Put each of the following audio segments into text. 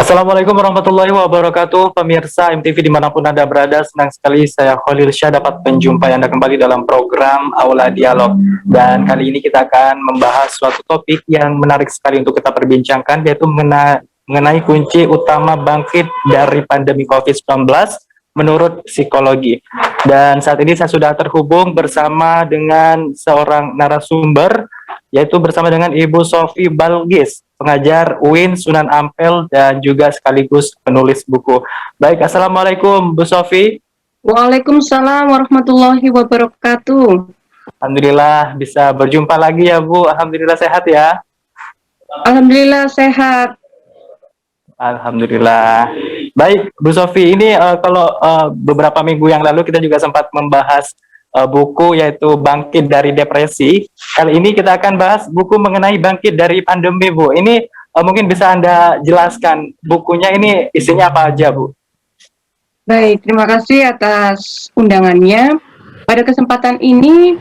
Assalamualaikum warahmatullahi wabarakatuh, pemirsa MTV dimanapun Anda berada. Senang sekali saya Khalil Syah dapat menjumpai Anda kembali dalam program Aula Dialog. Dan kali ini kita akan membahas suatu topik yang menarik sekali untuk kita perbincangkan, yaitu mengenai kunci utama bangkit dari pandemi COVID-19 menurut psikologi. Dan saat ini saya sudah terhubung bersama dengan seorang narasumber, yaitu bersama dengan Ibu Sofi Balgis, pengajar UIN Sunan Ampel dan juga sekaligus penulis buku. Baik, Assalamualaikum Bu Sofi. Waalaikumsalam warahmatullahi wabarakatuh. Alhamdulillah bisa berjumpa lagi ya Bu. Alhamdulillah sehat ya. Alhamdulillah sehat. Alhamdulillah. Baik, Bu Sofi, ini kalau beberapa minggu yang lalu kita juga sempat membahas buku yaitu Bangkit dari Depresi. Kali ini kita akan bahas buku mengenai bangkit dari pandemi, Bu. Ini mungkin bisa Anda jelaskan bukunya ini isinya apa aja, Bu? Baik, terima kasih atas undangannya. Pada kesempatan ini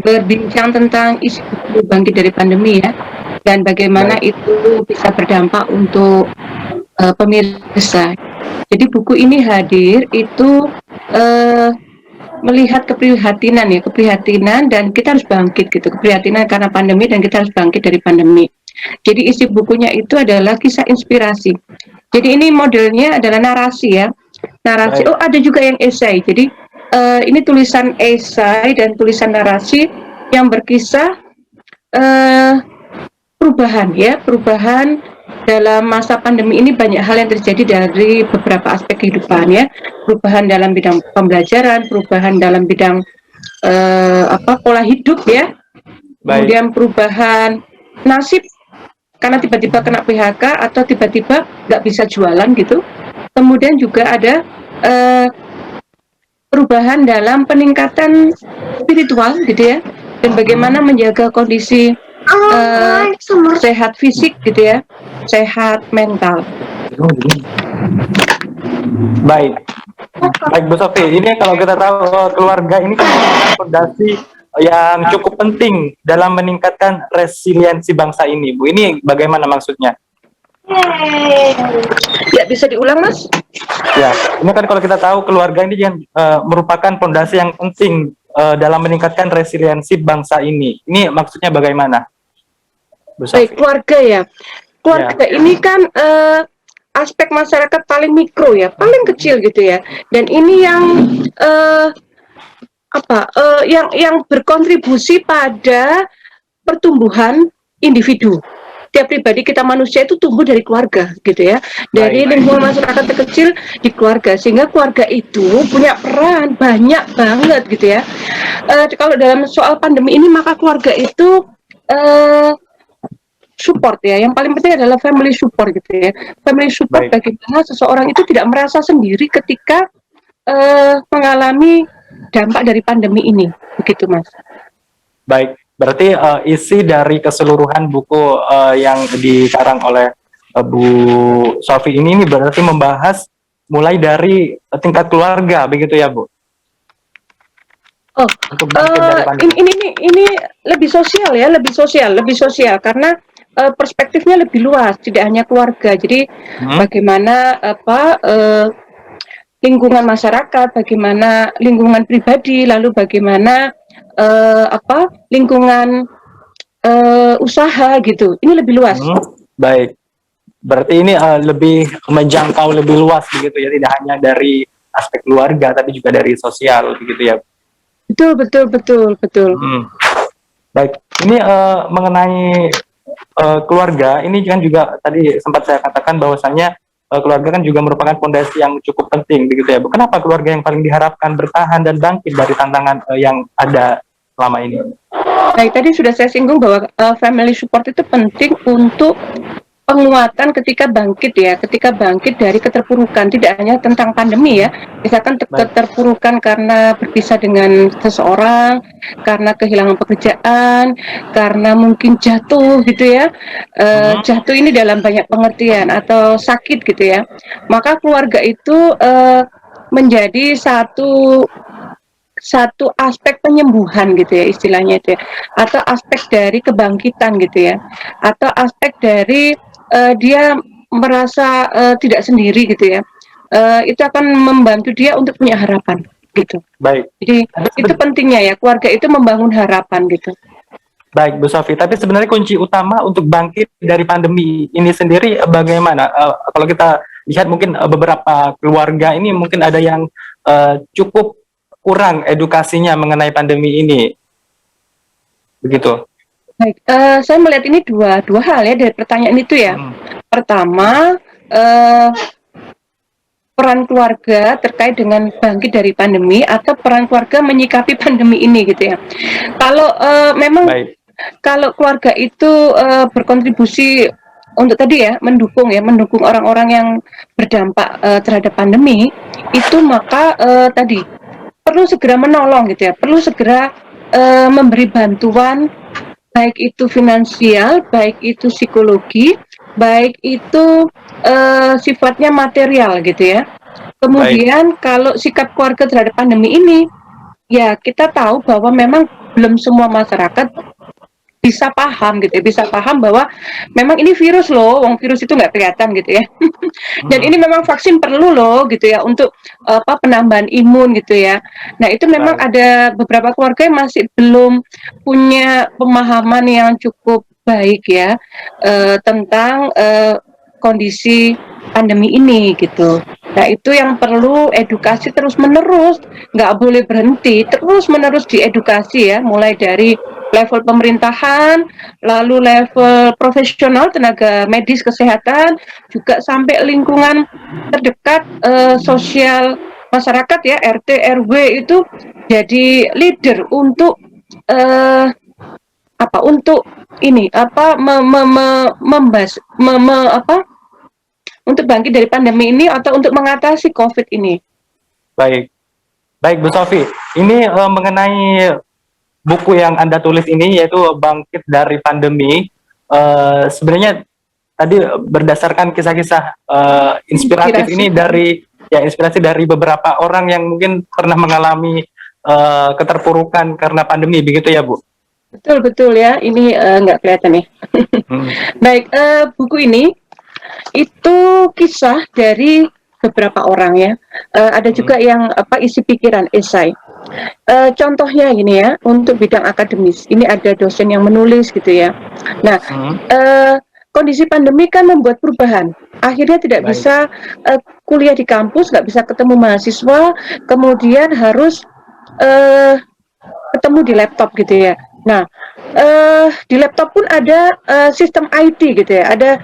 berbincang tentang isu buku Bangkit dari Pandemi ya, dan bagaimana itu bisa berdampak untuk pemirsa. Jadi buku ini hadir itu melihat keprihatinan dan kita harus bangkit gitu, keprihatinan karena pandemi dan kita harus bangkit dari pandemi. Jadi isi bukunya itu adalah kisah inspirasi. Jadi ini modelnya adalah narasi ya, narasi. Oh, ada juga yang esai. Jadi ini tulisan esai dan tulisan narasi yang berkisah perubahan dalam masa pandemi ini. Banyak hal yang terjadi dari beberapa aspek kehidupan ya, perubahan dalam bidang pembelajaran, perubahan dalam bidang pola hidup ya, kemudian perubahan nasib karena tiba-tiba kena PHK atau tiba-tiba nggak bisa jualan gitu. Kemudian juga ada perubahan dalam peningkatan spiritual gitu ya, dan bagaimana menjaga kondisi sehat fisik gitu ya, sehat mental. Baik Bu Sofi, ini kalau kita tahu keluarga ini kan fondasi yang cukup penting dalam meningkatkan resiliensi bangsa ini, Bu. Ini bagaimana maksudnya? Ya, bisa diulang, Mas? Ya, ini kan kalau kita tahu keluarga ini yang merupakan fondasi yang penting dalam meningkatkan resiliensi bangsa ini. Ini maksudnya bagaimana? Baik, keluarga ya. Keluarga ini kan aspek masyarakat paling mikro ya, paling kecil gitu ya. Dan ini yang yang berkontribusi pada pertumbuhan individu. Tiap pribadi kita manusia itu tumbuh dari keluarga gitu ya, dari lingkungan masyarakat terkecil di keluarga, sehingga keluarga itu punya peran banyak banget gitu ya. Kalau dalam soal pandemi ini maka keluarga itu support ya, yang paling penting adalah family support gitu ya. Family support bagaimana seseorang itu tidak merasa sendiri ketika mengalami dampak dari pandemi ini, begitu Mas. Baik, berarti isi dari keseluruhan buku yang dikarang oleh Bu Sofi ini berarti membahas mulai dari tingkat keluarga, begitu ya Bu? Oh, ini lebih sosial ya, lebih sosial karena perspektifnya lebih luas, tidak hanya keluarga. Jadi bagaimana lingkungan masyarakat, bagaimana lingkungan pribadi, lalu bagaimana lingkungan usaha gitu. Ini lebih luas. Baik, berarti ini lebih menjangkau lebih luas begitu ya, tidak hanya dari aspek keluarga tapi juga dari sosial begitu ya. Betul. Baik, ini mengenai keluarga ini kan juga tadi sempat saya katakan bahwasannya keluarga kan juga merupakan fondasi yang cukup penting begitu ya Bu. Kenapa keluarga yang paling diharapkan bertahan dan bangkit dari tantangan yang ada selama ini? Baik, tadi sudah saya singgung bahwa family support itu penting untuk penguatan ketika bangkit dari keterpurukan. Tidak hanya tentang pandemi ya, misalkan keterpurukan karena berpisah dengan seseorang, karena kehilangan pekerjaan, karena mungkin jatuh gitu ya. Jatuh ini dalam banyak pengertian, atau sakit gitu ya. Maka keluarga itu menjadi satu aspek penyembuhan gitu ya istilahnya itu ya, atau aspek dari kebangkitan gitu ya, atau aspek dari dia merasa tidak sendiri gitu ya, itu akan membantu dia untuk punya harapan gitu. Baik. Jadi itu pentingnya ya, keluarga itu membangun harapan gitu. Baik, Bu Sofi. Tapi sebenarnya kunci utama untuk bangkit dari pandemi ini sendiri bagaimana? Kalau kita lihat mungkin beberapa keluarga ini mungkin ada yang cukup kurang edukasinya mengenai pandemi ini. Begitu. Baik, saya melihat ini dua hal ya dari pertanyaan itu ya. Pertama, peran keluarga terkait dengan bangkit dari pandemi atau peran keluarga menyikapi pandemi ini gitu ya. Kalau memang Baik. kalau keluarga itu berkontribusi untuk tadi ya mendukung orang-orang yang berdampak terhadap pandemi itu, maka tadi perlu segera menolong gitu ya, perlu segera memberi bantuan, baik itu finansial, baik itu psikologi, baik itu sifatnya material gitu ya. Kemudian kalau sikap keluarga terhadap pandemi ini, ya kita tahu bahwa memang belum semua masyarakat bisa paham gitu ya, bisa paham bahwa memang ini virus loh, wong virus itu nggak kelihatan gitu ya. Dan ini memang vaksin perlu loh gitu ya untuk penambahan imun gitu ya. Nah itu memang ada beberapa keluarga yang masih belum punya pemahaman yang cukup baik ya tentang kondisi pandemi ini gitu. Nah itu yang perlu edukasi terus menerus, nggak boleh berhenti, terus menerus diedukasi ya, mulai dari level pemerintahan, lalu level profesional tenaga medis kesehatan, juga sampai lingkungan terdekat sosial masyarakat ya, RT RW itu jadi leader untuk untuk ini untuk bangkit dari pandemi ini atau untuk mengatasi COVID ini. Baik. Baik, Bu Sofi. Ini mengenai buku yang Anda tulis ini, yaitu Bangkit dari Pandemi. Sebenarnya tadi berdasarkan kisah-kisah inspiratif ini inspirasi dari beberapa orang yang mungkin pernah mengalami keterpurukan karena pandemi, begitu ya, Bu? Betul ya, ini nggak kelihatan nih. Baik, buku ini itu kisah dari beberapa orang ya. Ada juga yang isi pikiran, esai. Contohnya gini ya, untuk bidang akademis, ini ada dosen yang menulis gitu ya. Nah, kondisi pandemi kan membuat perubahan. Akhirnya tidak bisa kuliah di kampus, nggak bisa ketemu mahasiswa, kemudian harus ketemu di laptop gitu ya. Nah, di laptop pun ada sistem IT gitu ya, ada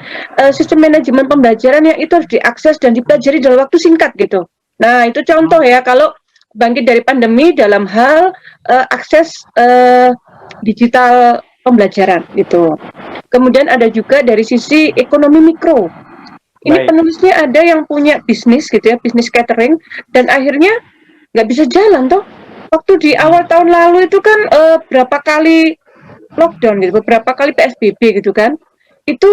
sistem manajemen pembelajaran yang itu harus diakses dan dipelajari dalam waktu singkat gitu. Nah, itu contoh ya kalau bangkit dari pandemi dalam hal akses digital pembelajaran gitu. Kemudian ada juga dari sisi ekonomi mikro. Ini penulisnya ada yang punya bisnis gitu ya, bisnis catering, dan akhirnya nggak bisa jalan toh. Waktu di awal tahun lalu itu kan berapa kali lockdown gitu, beberapa kali PSBB gitu kan, itu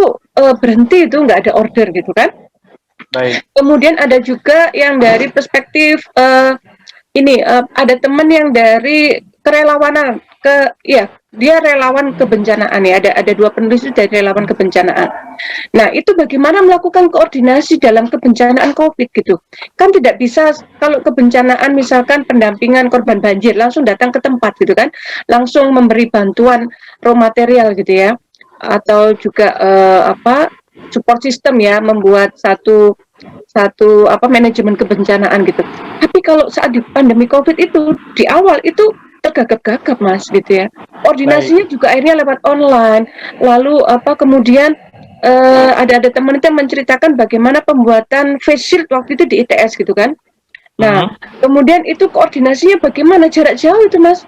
berhenti, itu nggak ada order gitu kan. Kemudian ada juga yang dari perspektif ada teman yang dari kerelawanan dia relawan kebencanaan ya, ada dua penulis itu dari relawan kebencanaan. Nah itu bagaimana melakukan koordinasi dalam kebencanaan COVID gitu, kan tidak bisa kalau kebencanaan misalkan pendampingan korban banjir langsung datang ke tempat gitu kan, langsung memberi bantuan raw material gitu ya, atau juga support system ya, membuat satu manajemen kebencanaan gitu. Tapi kalau saat di pandemi COVID itu di awal itu tergagap-gagap Mas gitu ya. Koordinasinya juga akhirnya lewat online. Lalu kemudian ada teman itu yang menceritakan bagaimana pembuatan face shield waktu itu di ITS gitu kan. Nah, kemudian itu koordinasinya bagaimana jarak jauh itu Mas.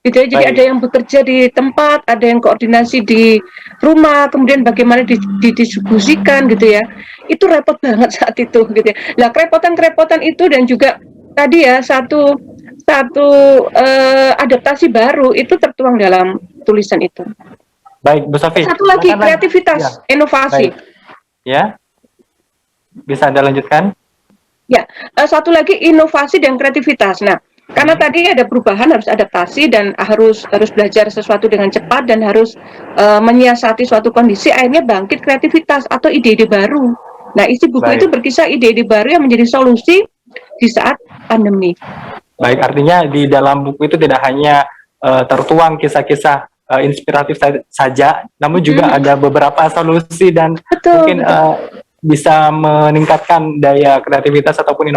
Gitu ya, jadi ada yang bekerja di tempat, ada yang koordinasi di rumah, kemudian bagaimana didistribusikan gitu ya. Itu repot banget saat itu gitu ya. Nah, kerepotan itu dan juga tadi ya satu adaptasi baru itu tertuang dalam tulisan itu. Baik, Bu Sofi. Satu lagi kreativitas, inovasi. Ya, bisa Anda lanjutkan? Ya, satu lagi inovasi dan kreativitas. Nah, Karena tadi ada perubahan, harus adaptasi dan harus belajar sesuatu dengan cepat dan harus menyiasati suatu kondisi, akhirnya bangkit kreativitas atau ide-ide baru. Nah, isi buku itu Baik. berkisah ide-ide baru yang menjadi solusi di saat pandemi. Baik, artinya di dalam buku itu tidak hanya tertuang kisah-kisah inspiratif saja, namun juga ada beberapa solusi dan Betul, mungkin betul. bisa meningkatkan daya kreativitas ataupun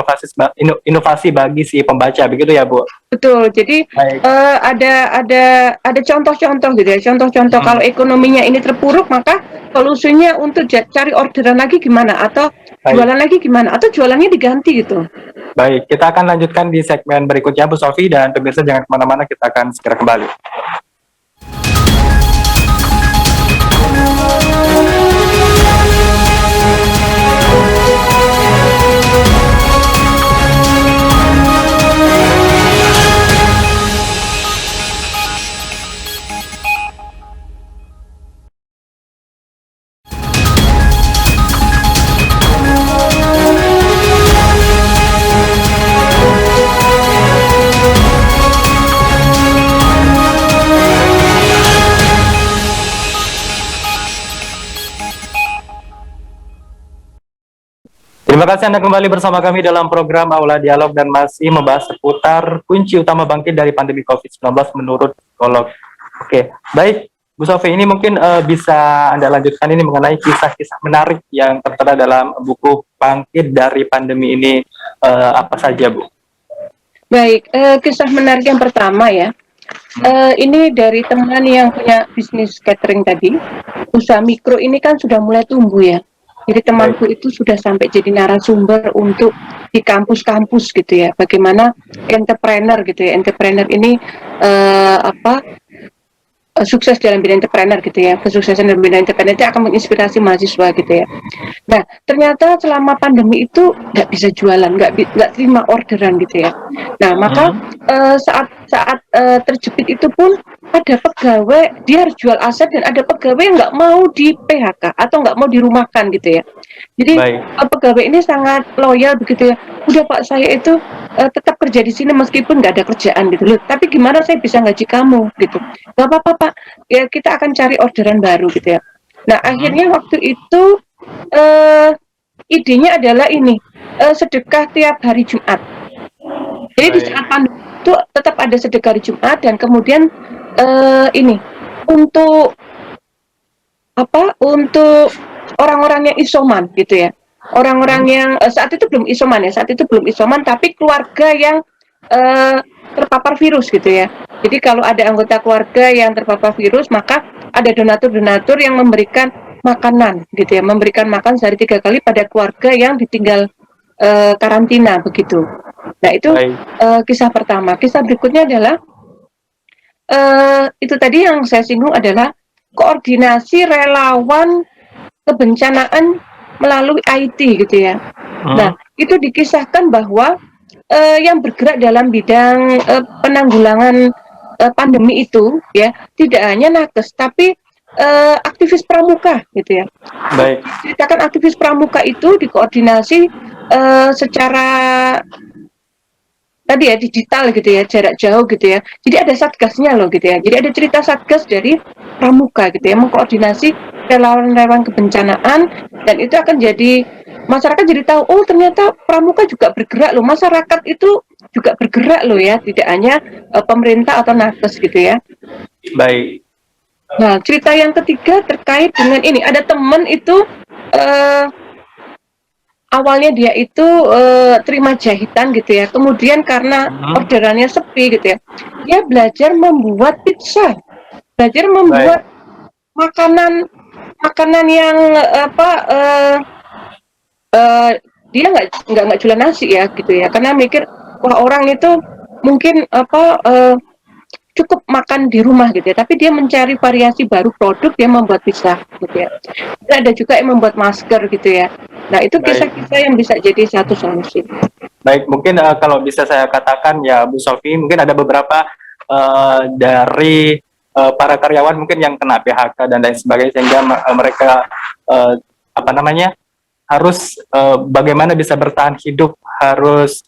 inovasi bagi si pembaca, begitu ya, Bu? Betul. Jadi Baik. ada contoh-contoh gitu ya. Contoh-contoh Hmm, kalau ekonominya ini terpuruk, maka solusinya untuk cari orderan lagi gimana, atau baik. jualan lagi gimana, atau jualannya diganti gitu. Baik, kita akan lanjutkan di segmen berikutnya, Bu Sofi, dan pemirsa jangan kemana-mana, kita akan segera kembali. Terima kasih Anda kembali bersama kami dalam program Aula Dialog dan masih membahas seputar kunci utama bangkit dari pandemi COVID-19 menurut psikolog. Oke, baik Bu Sofi, ini mungkin bisa Anda lanjutkan ini mengenai kisah-kisah menarik yang tertera dalam buku Bangkit dari Pandemi ini, apa saja, Bu? Baik, kisah menarik yang pertama ya. Ini dari teman yang punya bisnis catering tadi. Usaha mikro ini kan sudah mulai tumbuh ya. Jadi Baik, temanku itu sudah sampai jadi narasumber untuk di kampus-kampus gitu ya. Bagaimana entrepreneur gitu ya. Entrepreneur ini sukses dalam bidang entrepreneur gitu ya. Kesuksesan dalam bidang entrepreneur itu akan menginspirasi mahasiswa gitu ya. Nah, ternyata selama pandemi itu nggak bisa jualan, nggak terima orderan gitu ya. Nah, maka saat terjepit itu pun ada pegawai, dia harus jual aset, dan ada pegawai yang nggak mau di PHK atau nggak mau dirumahkan gitu ya. Jadi baik, pegawai ini sangat loyal begitu ya. Udah Pak, saya itu tetap kerja di sini meskipun nggak ada kerjaan gitu loh. Tapi gimana saya bisa gaji kamu gitu? Gak apa-apa Pak, ya kita akan cari orderan baru gitu ya. Nah, akhirnya waktu itu idenya adalah ini, sedekah tiap hari Jumat. Jadi di baik, saat pandemi itu tetap ada sedekah hari Jumat, dan kemudian ini untuk untuk orang-orang yang isoman gitu ya. Orang-orang yang saat itu belum isoman ya, saat itu belum isoman, tapi keluarga yang terpapar virus gitu ya. Jadi kalau ada anggota keluarga yang terpapar virus, maka ada donatur-donatur yang memberikan makanan gitu ya, memberikan makan sehari 3 kali pada keluarga yang ditinggal karantina begitu. Nah itu baik, kisah pertama. Kisah berikutnya adalah itu tadi yang saya singgung adalah koordinasi relawan kebencanaan melalui IT gitu ya. Nah, itu dikisahkan bahwa yang bergerak dalam bidang penanggulangan pandemi itu ya tidak hanya nakes, tapi aktivis pramuka gitu ya. baik, Ceritakan aktivis pramuka itu dikoordinasi secara tadi ya digital gitu ya, jarak jauh gitu ya. Jadi ada satgasnya loh gitu ya. Jadi ada cerita satgas dari pramuka gitu ya, mengkoordinasi relawan-relawan kebencanaan, dan itu akan jadi masyarakat jadi tahu, oh ternyata pramuka juga bergerak loh, masyarakat itu juga bergerak loh ya, tidak hanya pemerintah atau nakes gitu ya. baik, Nah, cerita yang ketiga terkait dengan ini, ada teman itu awalnya dia itu terima jahitan gitu ya, kemudian karena orderannya sepi gitu ya, dia belajar membuat pizza, belajar baik, membuat makanan makanan yang dia nggak jualan nasi ya gitu ya, karena mikir wah orang itu mungkin cukup makan di rumah gitu ya, tapi dia mencari variasi baru produk, dia membuat pizza gitu ya. Dan ada juga yang membuat masker gitu ya. Nah itu baik. kisah-kisah yang bisa jadi satu solusi. Baik, mungkin kalau bisa saya katakan ya Bu Sofi, mungkin ada beberapa dari para karyawan mungkin yang kena PHK dan lain sebagainya, sehingga mereka apa namanya harus bagaimana bisa bertahan hidup, harus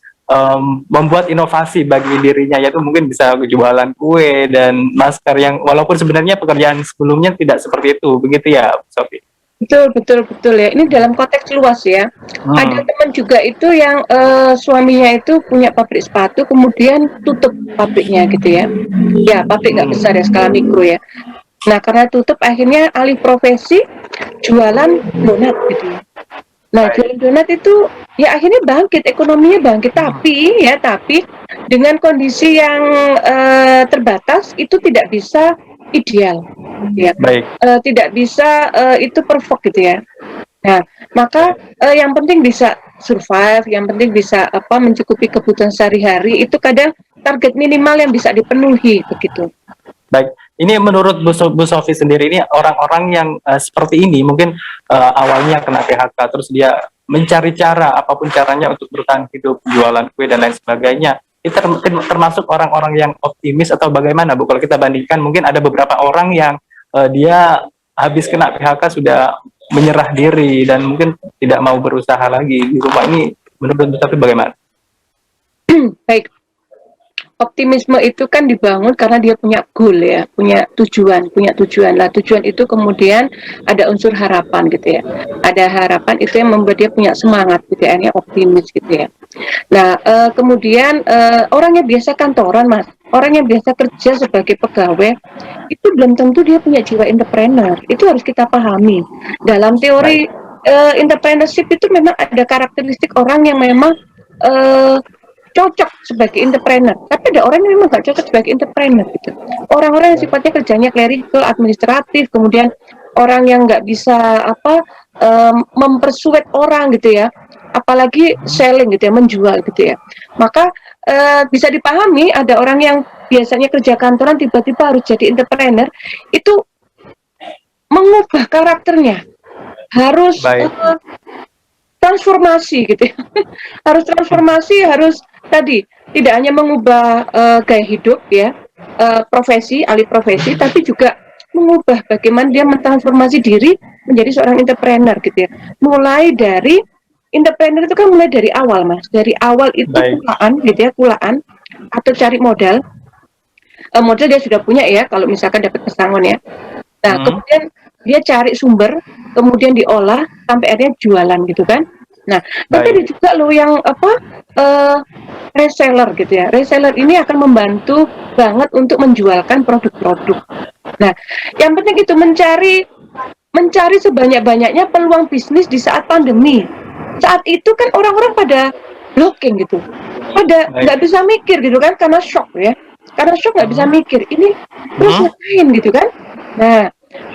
membuat inovasi bagi dirinya, yaitu mungkin bisa jualan kue dan masker yang walaupun sebenarnya pekerjaan sebelumnya tidak seperti itu, begitu ya, Sofi? Betul, betul, betul ya. Ini dalam konteks luas ya. Ada Hmm, teman juga itu yang suaminya itu punya pabrik sepatu, kemudian tutup pabriknya gitu ya. Ya, pabrik nggak besar ya, skala mikro ya. Nah, karena tutup akhirnya alih profesi jualan donat gitu ya. Nah, baik. jualan donat itu ya akhirnya bangkit, ekonominya bangkit, tapi dengan kondisi yang terbatas itu tidak bisa ideal, ya. Baik, Tidak bisa itu perfect gitu ya. Nah, maka baik, yang penting bisa survive, yang penting bisa apa mencukupi kebutuhan sehari-hari itu kadang target minimal yang bisa dipenuhi begitu. baik. Ini menurut Bu Sofi sendiri ini orang-orang yang seperti ini mungkin awalnya kena PHK terus dia mencari cara apapun caranya untuk bertahan hidup, jualan kue dan lain sebagainya. Itu termasuk orang-orang yang optimis atau bagaimana, Bu? Kalau kita bandingkan mungkin ada beberapa orang yang dia habis kena PHK sudah menyerah diri dan mungkin tidak mau berusaha lagi di rumah ini. Menurut Bu Sofi bagaimana? Baik, optimisme itu kan dibangun karena dia punya goal ya, punya tujuan lah. Tujuan itu kemudian ada unsur harapan gitu ya. Ada harapan itu yang membuat dia punya semangat gitu ya, akhirnya optimis gitu ya. Nah, kemudian orang yang biasa kantoran mas, orang yang biasa kerja sebagai pegawai itu belum tentu dia punya jiwa entrepreneur. Itu harus kita pahami. Dalam teori Baik, entrepreneurship itu memang ada karakteristik orang yang memang eh, cocok sebagai entrepreneur, tapi ada orang yang memang gak cocok sebagai entrepreneur gitu. Orang-orang yang sifatnya kerjanya clerical, administratif, kemudian orang yang nggak bisa apa mempersuet orang gitu ya, apalagi selling gitu ya, menjual gitu ya. Maka bisa dipahami ada orang yang biasanya kerja kantoran tiba-tiba harus jadi entrepreneur itu mengubah karakternya, harus baik, transformasi gitu ya. Harus transformasi, harus tadi tidak hanya mengubah gaya hidup ya, profesi, alih profesi, tapi juga mengubah bagaimana dia mentransformasi diri menjadi seorang entrepreneur gitu ya. Mulai dari entrepreneur itu kan mulai dari awal mas, dari awal itu baik. kulaan gitu ya, kulaan atau cari modal. Modal dia sudah punya ya, kalau misalkan dapat pesangon ya. Nah, Hmm, kemudian dia cari sumber, kemudian diolah sampai akhirnya jualan gitu kan. Nah, nanti ada baik, juga loh yang apa reseller gitu ya. Reseller ini akan membantu banget untuk menjualkan produk-produk. Nah, yang penting itu mencari sebanyak-banyaknya peluang bisnis di saat pandemi. Saat itu kan orang-orang pada blocking gitu, pada baik. nggak bisa mikir gitu kan karena shock ya, karena shock nggak bisa Hmm, mikir ini terus hmm, ngapain gitu kan.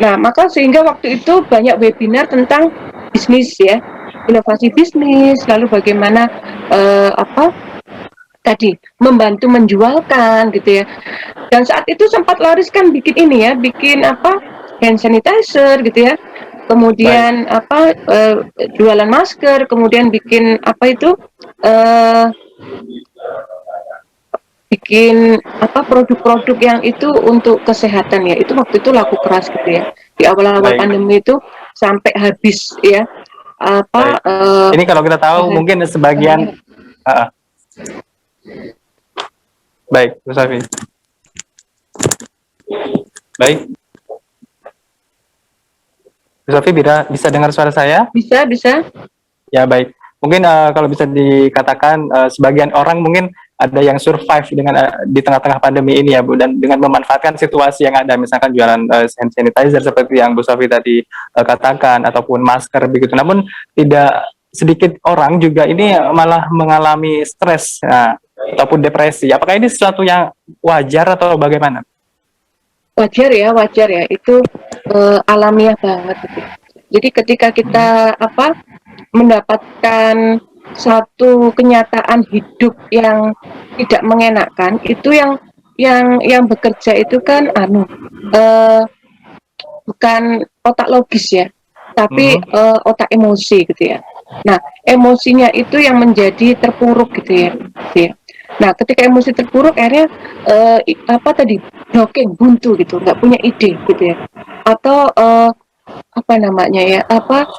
Nah, maka sehingga waktu itu banyak webinar tentang bisnis ya, inovasi bisnis, lalu bagaimana apa tadi membantu menjualkan gitu ya. Dan saat itu sempat laris kan bikin ini ya, bikin apa hand sanitizer gitu ya. baik, Kemudian apa jualan masker, kemudian bikin apa itu eh bikin apa produk-produk yang itu untuk kesehatan ya. Itu waktu itu laku keras gitu ya. Di awal-awal baik, pandemi itu sampai habis ya baik. apa Ini kalau kita tahu bahan mungkin bahannya. sebagian, uh, baik, Bu Safi. Baik, Bu Safi bisa dengar suara saya? Bisa. Ya baik. Mungkin kalau bisa dikatakan sebagian orang mungkin ada yang survive dengan di tengah-tengah pandemi ini ya Bu, dan dengan memanfaatkan situasi yang ada, misalkan jualan hand sanitizer seperti yang Bu Sofi tadi katakan ataupun masker begitu. Namun tidak sedikit orang juga ini malah mengalami stres ataupun depresi. Apakah ini sesuatu yang wajar atau bagaimana? Wajar ya, itu alamiah banget gitu. Jadi ketika kita apa mendapatkan satu kenyataan hidup yang tidak mengenakkan, itu yang bekerja itu kan bukan otak logis ya, tapi Mhm. otak emosi gitu ya. Nah, emosinya itu yang menjadi terpuruk gitu ya. Gitu ya. Nah, ketika emosi terpuruk, akhirnya apa tadi blocking, buntu gitu, nggak punya ide gitu ya. Atau apa namanya ya, apa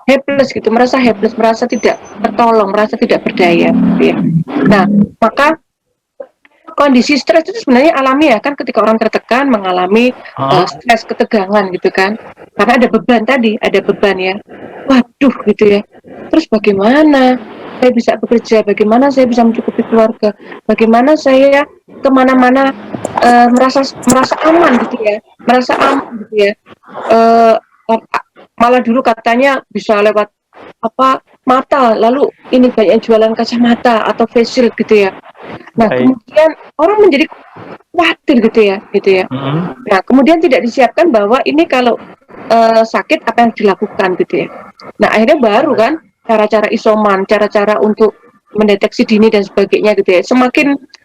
helpless gitu, merasa helpless, merasa tidak tertolong, merasa tidak berdaya gitu ya. Nah, maka kondisi stres itu sebenarnya alami ya kan, ketika orang tertekan mengalami stres, ketegangan gitu kan, karena ada beban tadi, ada beban ya, waduh gitu ya, terus bagaimana saya bisa bekerja, bagaimana saya bisa mencukupi keluarga, bagaimana saya kemana-mana merasa merasa aman gitu ya, merasa aman gitu ya. Eh, Malah dulu katanya bisa lewat apa mata, lalu ini banyak jualan kacamata atau face shield gitu ya. Nah, Baik. kemudian orang menjadi khawatir gitu ya, gitu ya. Nah, kemudian tidak disiapkan bahwa ini kalau sakit apa yang dilakukan gitu ya. Nah, akhirnya baru kan cara-cara isoman, cara-cara untuk mendeteksi dini dan sebagainya gitu ya.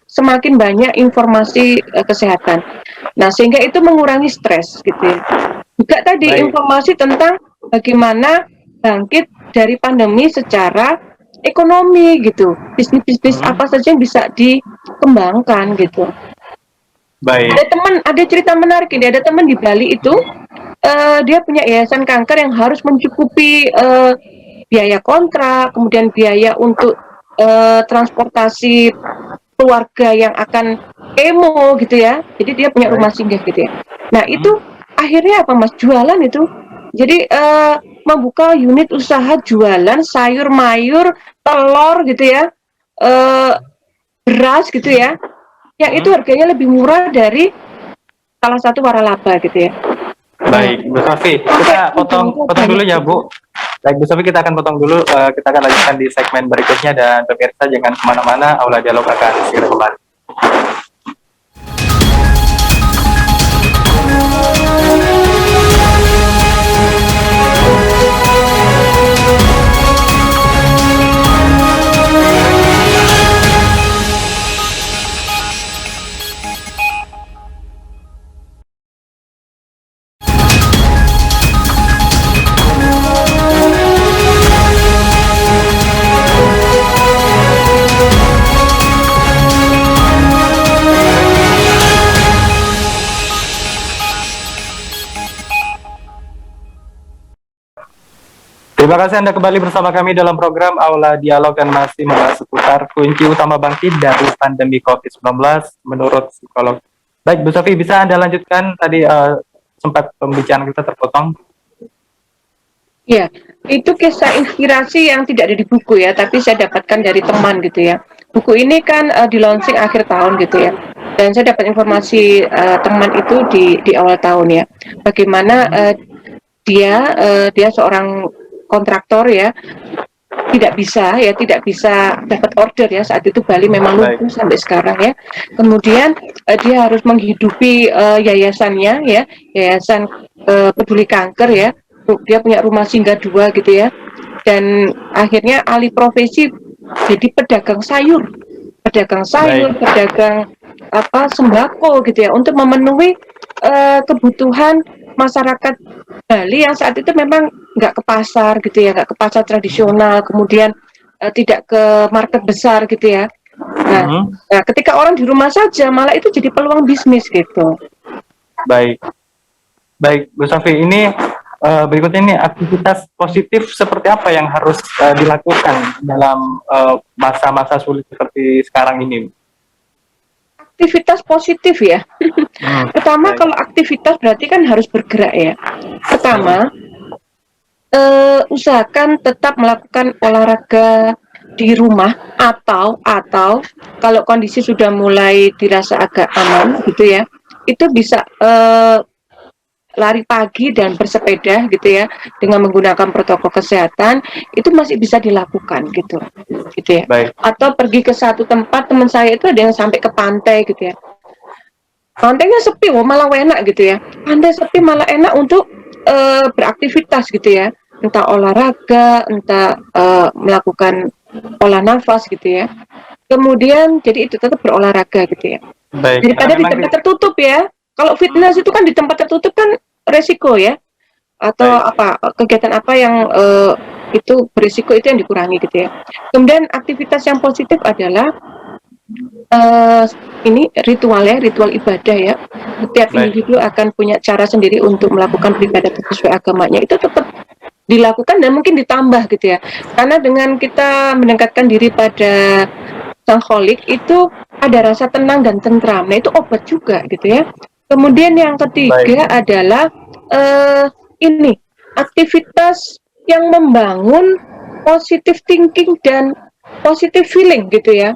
Semakin banyak informasi kesehatan. Nah, sehingga itu mengurangi stres gitu ya. Juga tadi Baik. informasi tentang bagaimana bangkit dari pandemi secara ekonomi gitu. Bisnis-bisnis apa saja yang bisa dikembangkan gitu. Baik. Ada cerita menarik ini. Ada teman di Bali itu, dia punya yayasan kanker yang harus mencukupi biaya kontrak, kemudian biaya untuk transportasi keluarga yang akan kemo gitu ya. Jadi dia punya rumah singgah gitu ya. Nah itu akhirnya apa Mas? Jualan itu. Jadi membuka unit usaha jualan sayur mayur, telur gitu ya, beras gitu ya. Yang itu harganya lebih murah dari salah satu waralaba gitu ya. Baik, Bu Safi, kita potong dulu ya Bu. Baik, Bu Safi, kita akan potong dulu. Kita akan lanjutkan di segmen berikutnya, dan pemirsa jangan kemana-mana. Aula Dialog akan segera kembali. Terima kasih Anda kembali bersama kami dalam program Aula Dialog, dan masih membahas seputar kunci utama bangkit dari pandemi COVID-19 menurut psikolog. Baik, Bu Safi, bisa Anda lanjutkan? Tadi sempat pembicaraan kita terpotong. Ya, itu kisah inspirasi yang tidak ada di buku ya, tapi saya dapatkan dari teman gitu ya. Buku ini kan di launching akhir tahun gitu ya. Dan saya dapat informasi teman itu di awal tahun ya. Bagaimana dia seorang kontraktor ya, tidak bisa dapat order ya, saat itu Bali memang lumpuh sampai sekarang ya. Kemudian dia harus menghidupi yayasannya ya, yayasan peduli kanker ya. Dia punya rumah singgah 2 gitu ya, dan akhirnya alih profesi jadi pedagang sayur, pedagang apa sembako gitu ya, untuk memenuhi kebutuhan masyarakat Bali yang saat itu memang nggak ke pasar gitu ya, nggak ke pasar tradisional, kemudian tidak ke market besar gitu ya. Nah, ketika orang di rumah saja malah itu jadi peluang bisnis gitu. Baik, baik Bu Safi, ini berikutnya ini aktivitas positif seperti apa yang harus dilakukan dalam masa-masa sulit seperti sekarang ini? Aktivitas positif ya. Pertama, kalau aktivitas berarti kan harus bergerak ya. Pertama, usahakan tetap melakukan olahraga di rumah, atau kalau kondisi sudah mulai dirasa agak aman gitu ya, itu bisa lari pagi dan bersepeda gitu ya, dengan menggunakan protokol kesehatan, itu masih bisa dilakukan gitu ya. Baik. Atau pergi ke satu tempat, teman saya itu ada yang sampai ke pantai gitu ya, pantainya sepi, malah enak gitu ya, pantai sepi malah enak untuk beraktivitas gitu ya, entah olahraga, entah melakukan olah nafas gitu ya. Kemudian jadi itu tetap berolahraga gitu ya. Baik. Daripada di tempat tertutup ya. Kalau fitness itu kan di tempat tertutup kan resiko ya. Atau apa kegiatan apa yang itu berisiko, itu yang dikurangi gitu ya. Kemudian aktivitas yang positif adalah ini ritual ibadah ya. Setiap individu akan punya cara sendiri untuk melakukan beribadah sesuai agamanya. Itu tetap dilakukan dan mungkin ditambah gitu ya. Karena dengan kita mendekatkan diri pada sang kholik itu ada rasa tenang dan tentram. Nah, itu obat juga gitu ya. Kemudian yang ketiga adalah ini aktivitas yang membangun positive thinking dan positive feeling gitu ya.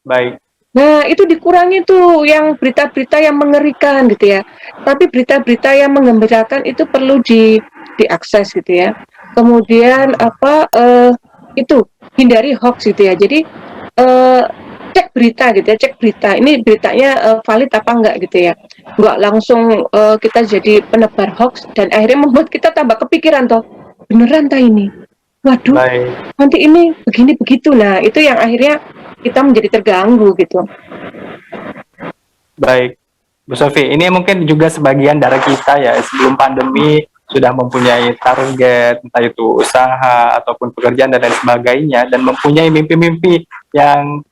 Baik. Nah, itu dikurangi tuh yang berita-berita yang mengerikan gitu ya. Tapi berita-berita yang menggembirakan itu perlu diakses gitu ya. Kemudian itu hindari hoax gitu ya. Jadi cek berita gitu ya, cek berita. Ini beritanya valid apa enggak gitu ya. Enggak langsung kita jadi penebar hoax dan akhirnya membuat kita tambah kepikiran toh. Beneran tah ini? Waduh, Baik. nanti ini begini begitu. Nah, itu yang akhirnya kita menjadi terganggu gitu. Baik, Bu Sofi, ini mungkin juga sebagian dari kita ya sebelum pandemi sudah mempunyai target, entah itu usaha ataupun pekerjaan dan lain sebagainya, dan mempunyai mimpi-mimpi yang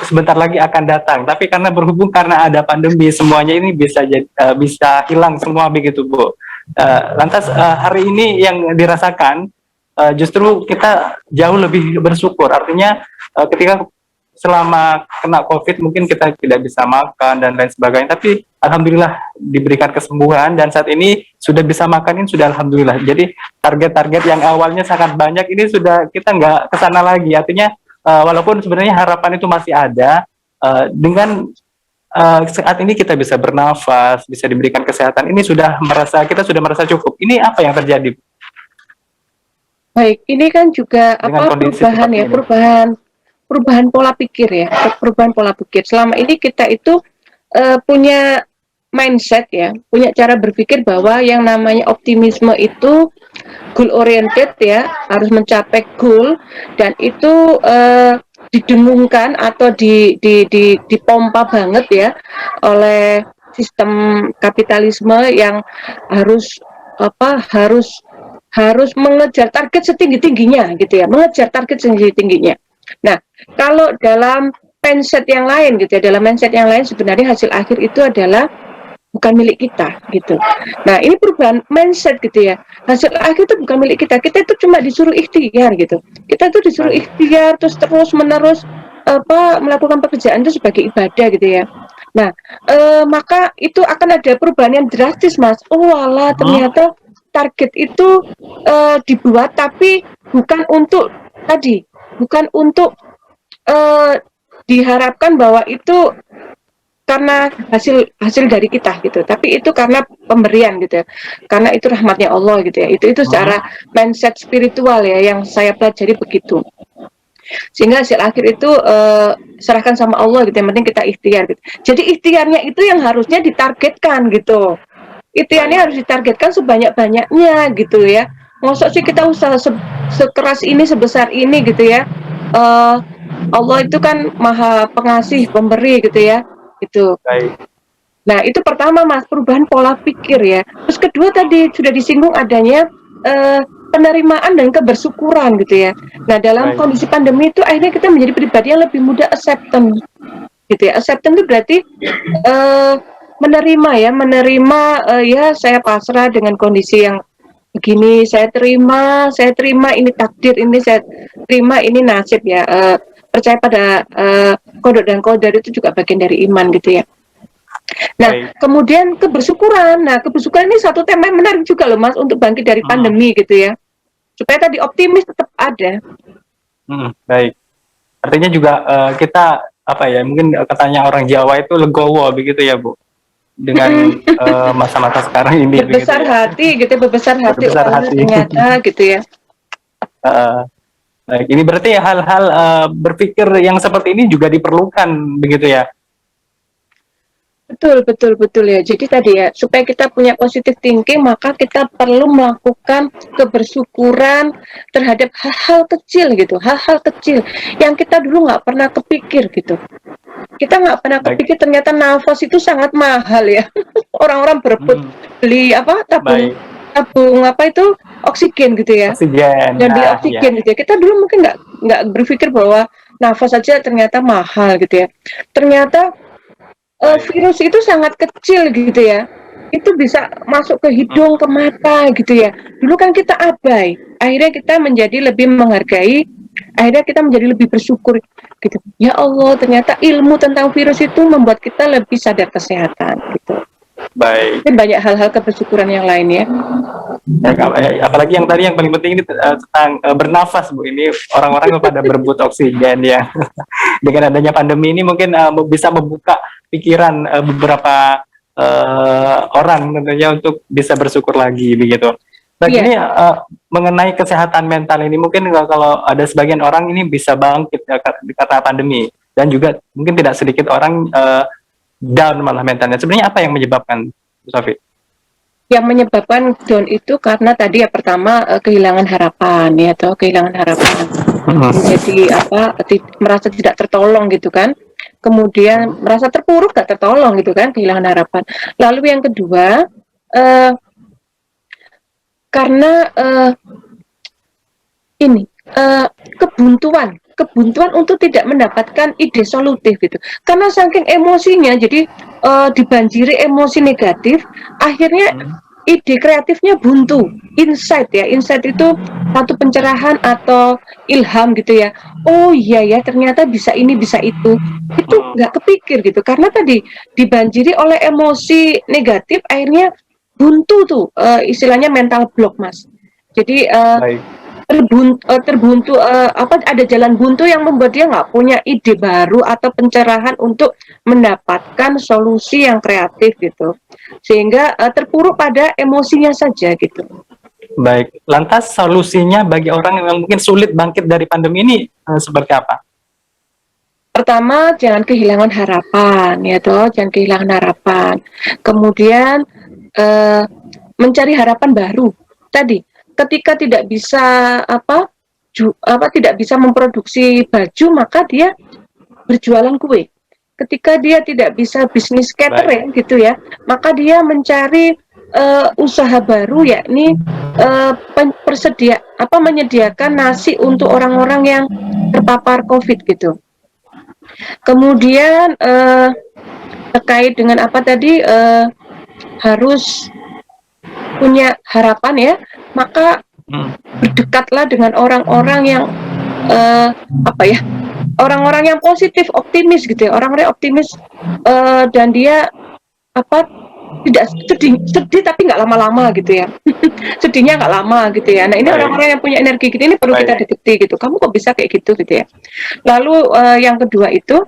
sebentar lagi akan datang. Tapi karena ada pandemi, semuanya ini bisa hilang semua begitu, Bu. Lantas hari ini yang dirasakan justru kita jauh lebih bersyukur. Artinya ketika selama kena COVID mungkin kita tidak bisa makan dan lain sebagainya, tapi alhamdulillah diberikan kesembuhan dan saat ini sudah bisa makan, ini sudah alhamdulillah. Jadi target-target yang awalnya sangat banyak ini sudah kita nggak kesana lagi. Artinya walaupun sebenarnya harapan itu masih ada, dengan saat ini kita bisa bernafas, bisa diberikan kesehatan, ini kita sudah merasa cukup. Ini apa yang terjadi Baik, ini kan juga dengan kondisi perubahan seperti ya, ini? perubahan pola pikir ya, perubahan pola pikir. Selama ini kita itu punya mindset ya, punya cara berpikir bahwa yang namanya optimisme itu goal oriented ya, harus mencapai goal dan itu didengungkan atau dipompa banget ya oleh sistem kapitalisme yang harus harus harus mengejar target setinggi-tingginya gitu ya, mengejar target setinggi-tingginya. Nah, kalau dalam mindset yang lain gitu ya, dalam mindset yang lain sebenarnya hasil akhir itu adalah bukan milik kita gitu. Nah, ini perubahan mindset gitu ya. Hasil akhir itu bukan milik kita. Kita itu cuma disuruh ikhtiar gitu. Kita itu disuruh Baik. ikhtiar terus menerus melakukan pekerjaan itu sebagai ibadah gitu ya. Nah, maka itu akan ada perubahan yang drastis, Mas. Oh, walah, ternyata target itu dibuat tapi bukan untuk tadi, bukan untuk diharapkan bahwa itu karena hasil dari kita gitu, tapi itu karena pemberian gitu ya, karena itu rahmatnya Allah gitu ya. Itu secara mindset spiritual ya yang saya pelajari begitu. Sehingga hasil akhir itu serahkan sama Allah gitu, yang penting kita ikhtiar gitu. Jadi ikhtiarnya itu yang harusnya ditargetkan gitu. Ikhtiarnya harus ditargetkan sebanyak-banyaknya gitu ya. Maksud sih kita usaha sekeras ini, sebesar ini gitu ya. Allah itu kan maha pengasih, pemberi gitu ya. Itu. Baik. Nah, itu pertama Mas, perubahan pola pikir ya. Terus kedua tadi sudah disinggung adanya penerimaan dan kebersyukuran gitu ya. Nah, dalam Baik. kondisi pandemi itu akhirnya kita menjadi pribadi yang lebih mudah acceptance gitu ya. Acceptance itu berarti menerima ya saya pasrah dengan kondisi yang begini, saya terima ini takdir, ini saya terima ini nasib ya. Percaya pada qada dan qadar itu juga bagian dari iman gitu ya. Nah, Baik. kemudian kebersyukuran. Nah, kebersyukuran ini satu tema yang menarik juga loh Mas untuk bangkit dari pandemi gitu ya. Supaya tadi optimis tetap ada. Baik. Artinya juga kita mungkin katanya orang Jawa itu legowo begitu ya, Bu. Dengan masa-masa sekarang ini Berbesar begitu ya. hati gitu, berbesar hati Berbesar hati. ternyata gitu ya. Baik, ini berarti hal-hal berpikir yang seperti ini juga diperlukan begitu ya. Betul ya. Jadi tadi ya, supaya kita punya positive thinking, maka kita perlu melakukan kebersyukuran terhadap hal-hal kecil gitu, hal-hal kecil yang kita dulu nggak pernah kepikir gitu. Kita nggak pernah kepikir ternyata nafas itu sangat mahal ya. Orang-orang berebut beli tabung oksigen gitu ya. Oksigen. Dan beli oksigen gitu ya. Kita dulu mungkin nggak berpikir bahwa nafas saja ternyata mahal gitu ya. Ternyata virus itu sangat kecil gitu ya. itu bisa masuk ke hidung, ke mata gitu ya. Dulu kan kita abai, akhirnya kita menjadi lebih menghargai, akhirnya kita menjadi lebih bersyukur gitu. Ya Allah, ternyata ilmu tentang virus itu membuat kita lebih sadar kesehatan gitu. Baik. Dan banyak hal-hal kebersyukuran yang lain ya. Apalagi yang tadi yang paling penting ini tentang bernafas, Bu. Ini orang-orang pada berebut oksigen ya. Dengan adanya pandemi ini mungkin bisa membuka pikiran beberapa orang tentunya untuk bisa bersyukur lagi begitu. Nah, Iya. gini mengenai kesehatan mental ini mungkin kalau ada sebagian orang ini bisa bangkit karena pandemi dan juga mungkin tidak sedikit orang down malah mentalnya. Sebenarnya apa yang menyebabkan, Bu Sofi? Yang menyebabkan down itu karena tadi ya pertama kehilangan harapan ya, atau kehilangan harapan. Jadi merasa tidak tertolong gitu kan. Kemudian merasa terpuruk, gak tertolong gitu kan, kehilangan harapan. Lalu yang kedua, karena kebuntuan untuk tidak mendapatkan ide solutif gitu. Karena saking emosinya, jadi dibanjiri emosi negatif, akhirnya ide kreatifnya buntu. Insight itu satu pencerahan atau ilham gitu ya. Oh iya ya, ternyata bisa ini bisa itu nggak kepikir gitu, karena tadi dibanjiri oleh emosi negatif, akhirnya buntu tuh, istilahnya mental block, Mas. Jadi terbuntu, ada jalan buntu yang membuat dia nggak punya ide baru atau pencerahan untuk mendapatkan solusi yang kreatif gitu, sehingga terpuruk pada emosinya saja gitu. Baik, lantas solusinya bagi orang yang mungkin sulit bangkit dari pandemi ini seperti apa? Pertama, jangan kehilangan harapan ya toh, jangan kehilangan harapan. Kemudian mencari harapan baru. Tadi, ketika tidak bisa tidak bisa memproduksi baju, maka dia berjualan kue. Ketika dia tidak bisa bisnis catering gitu ya, maka dia mencari usaha baru, yakni menyediakan nasi untuk orang-orang yang terpapar COVID gitu. Kemudian terkait dengan apa tadi, harus punya harapan ya, maka berdekatlah dengan orang-orang yang orang-orang yang positif, optimis gitu ya, orang-orang optimis, dan dia tidak sedih tapi nggak lama-lama gitu ya. Sedihnya nggak lama gitu ya. Nah, ini orang-orang yang punya energi gitu, ini perlu kita deketi gitu. Kamu kok bisa kayak gitu gitu ya. Lalu yang kedua itu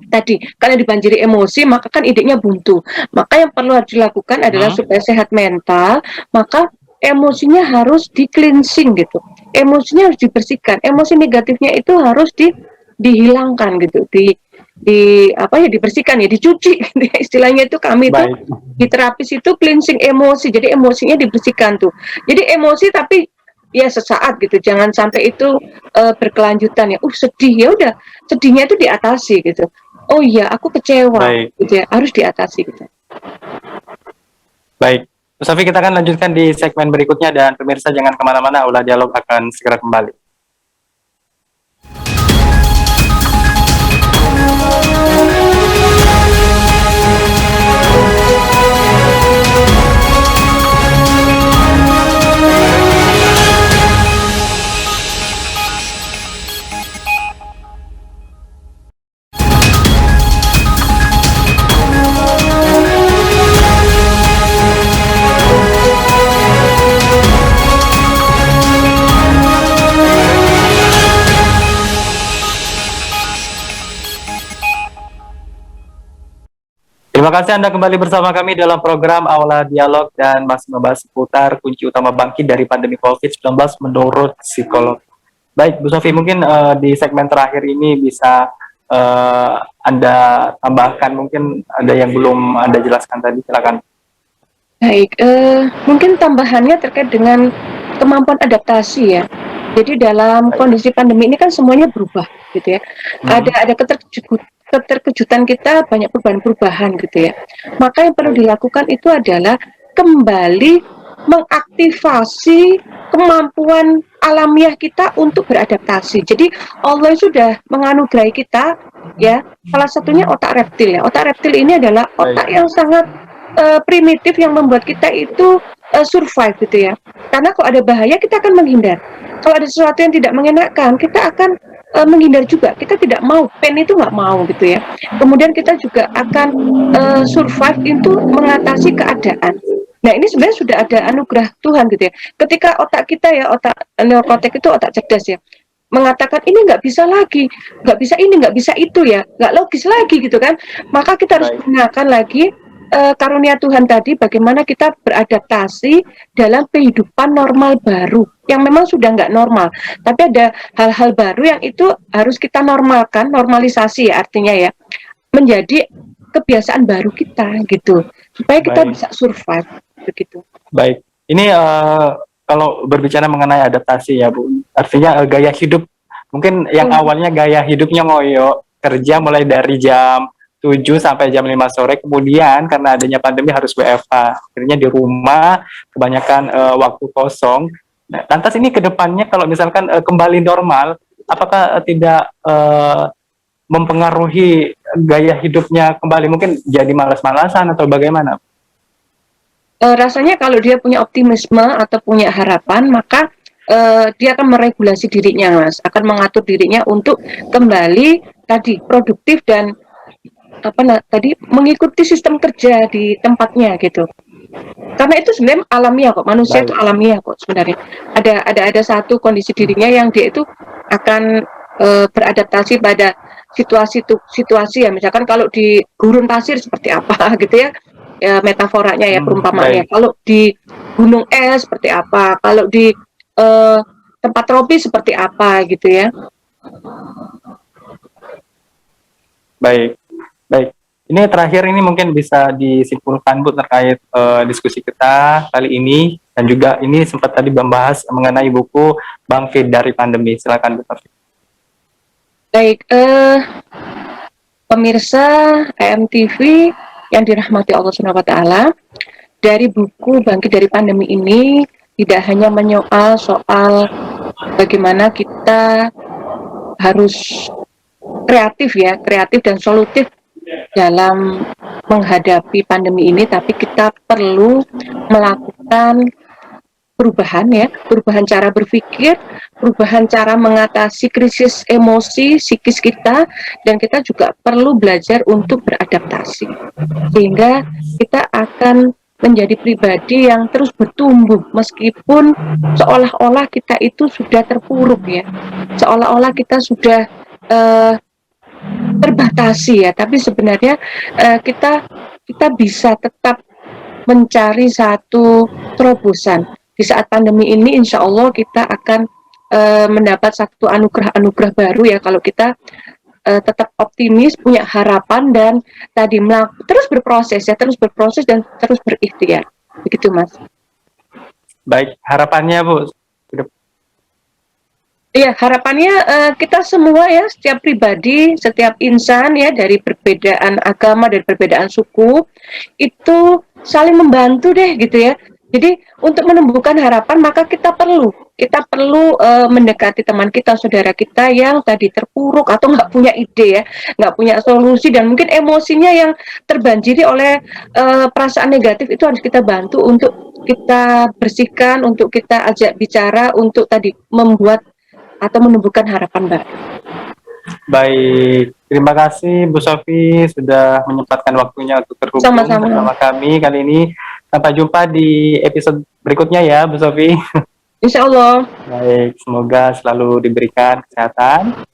tadi, karena dibanjiri emosi, maka kan idenya buntu. Maka yang perlu harus dilakukan adalah supaya sehat mental, maka emosinya harus di cleansing gitu. Emosinya harus dibersihkan. Emosi negatifnya itu harus dihilangkan gitu. Dibersihkan ya, dicuci. Istilahnya itu kami itu di terapis itu cleansing emosi. Jadi emosinya dibersihkan tuh. Jadi emosi tapi ya sesaat gitu, jangan sampai itu berkelanjutan ya. Sedih, ya udah, sedihnya itu diatasi gitu. Oh iya, aku kecewa gitu ya, harus diatasi gitu. Baik, Bu Sofi, kita akan lanjutkan di segmen berikutnya, dan pemirsa jangan kemana-mana, Aula Dialog akan segera kembali. Terima kasih Anda kembali bersama kami dalam program Aula Dialog, dan masih membahas seputar kunci utama bangkit dari pandemi COVID-19 menurut psikolog. Baik, Bu Sofi, mungkin di segmen terakhir ini bisa Anda tambahkan, mungkin ada yang belum Anda jelaskan tadi, silakan. Baik, mungkin tambahannya terkait dengan kemampuan adaptasi ya. Jadi dalam kondisi pandemi ini kan semuanya berubah gitu ya. Ada keterkejutan kita, banyak perubahan-perubahan gitu ya. Maka yang perlu dilakukan itu adalah kembali mengaktifasi kemampuan alamiah kita untuk beradaptasi. Jadi Allah sudah menganugerahi kita ya, salah satunya otak reptil ya. Otak reptil ini adalah otak yang sangat primitif yang membuat kita itu survive gitu ya. Karena kalau ada bahaya kita akan menghindar. Kalau ada sesuatu yang tidak mengenakan, kita akan menghindar juga. Kita tidak mau, pain itu nggak mau gitu ya. Kemudian kita juga akan survive itu mengatasi keadaan. Nah ini sebenarnya sudah ada anugerah Tuhan gitu ya. Ketika otak kita ya, otak neokortek itu otak cerdas ya, mengatakan ini nggak bisa lagi, nggak bisa ini, nggak bisa itu ya, nggak logis lagi gitu kan. Maka kita harus Baik. gunakan lagi karunia Tuhan tadi, bagaimana kita beradaptasi dalam kehidupan normal baru yang memang sudah nggak normal, tapi ada hal-hal baru yang itu harus kita normalkan, normalisasi ya artinya ya, menjadi kebiasaan baru kita gitu, supaya kita Baik. bisa survive begitu. Baik. Ini kalau berbicara mengenai adaptasi ya Bu, artinya gaya hidup mungkin yang awalnya gaya hidupnya ngoyo, kerja mulai dari jam 7 sampai jam 5 sore, kemudian karena adanya pandemi harus WFH, akhirnya di rumah, kebanyakan waktu kosong. Nah, lantas ini ke depannya kalau misalkan kembali normal, apakah tidak mempengaruhi gaya hidupnya kembali, mungkin jadi malas-malasan atau bagaimana? Rasanya kalau dia punya optimisme atau punya harapan, maka dia akan meregulasi dirinya, Mas, akan mengatur dirinya untuk kembali tadi produktif dan tadi mengikuti sistem kerja di tempatnya gitu. Karena itu sebenarnya alamiah kok, manusia itu Baik. alamiah kok sebenarnya. Ada satu kondisi dirinya yang dia itu akan beradaptasi pada situasi ya, misalkan kalau di gurun pasir seperti apa gitu ya, ya metaforanya ya perumpamaannya. Baik. Kalau di gunung es seperti apa, kalau di eh, tempat tropis seperti apa gitu ya. Baik. Baik. Ini terakhir ini mungkin bisa disimpulkan Bu terkait diskusi kita kali ini, dan juga ini sempat tadi membahas mengenai buku Bangkit dari Pandemi. Silakan Bu Taufik. Baik, pemirsa AMTV yang dirahmati Allah Subhanahu wa taala, dari buku Bangkit dari Pandemi ini tidak hanya menyoal soal bagaimana kita harus kreatif ya, kreatif dan solutif dalam menghadapi pandemi ini, tapi kita perlu melakukan perubahan ya, perubahan cara berpikir, perubahan cara mengatasi krisis emosi psikis kita, dan kita juga perlu belajar untuk beradaptasi sehingga kita akan menjadi pribadi yang terus bertumbuh meskipun seolah-olah kita itu sudah terpuruk ya, seolah-olah kita sudah terbatasi ya, tapi sebenarnya kita bisa tetap mencari satu terobosan. Di saat pandemi ini insya Allah kita akan mendapat satu anugerah-anugerah baru ya, kalau kita tetap optimis, punya harapan, dan tadi terus berproses ya, terus berproses dan terus berikhtiar. Begitu Mas. Baik, harapannya Bu. Iya, harapannya kita semua ya, setiap pribadi, setiap insan ya, dari perbedaan agama, dari perbedaan suku, itu saling membantu deh gitu ya. Jadi untuk menumbuhkan harapan, maka kita perlu mendekati teman kita, saudara kita yang tadi terpuruk atau nggak punya ide ya, nggak punya solusi, dan mungkin emosinya yang terbanjiri oleh perasaan negatif, itu harus kita bantu untuk kita bersihkan, untuk kita ajak bicara, untuk tadi membuat atau menumbuhkan harapan baru. Baik, terima kasih Bu Sofi sudah menyempatkan waktunya untuk terhubung Sama-sama. bersama kami kali ini. Sampai jumpa di episode berikutnya ya Bu Sofi. Insya Allah. Baik, semoga selalu diberikan kesehatan.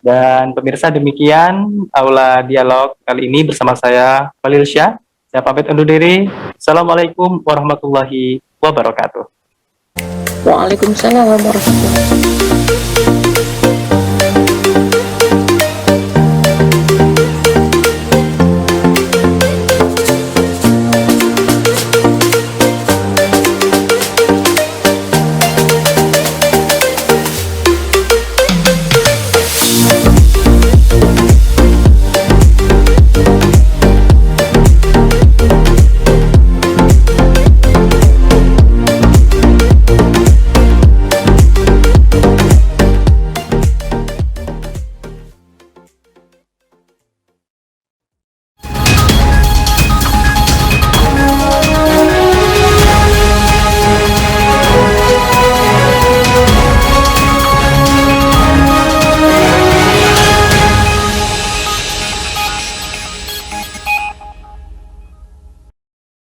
Dan pemirsa, demikian Aula Dialog kali ini bersama saya, Khalil Syah. Saya pamit undur diri. Assalamualaikum warahmatullahi wabarakatuh. Waalaikumsalam warahmatullahi wabarakatuh.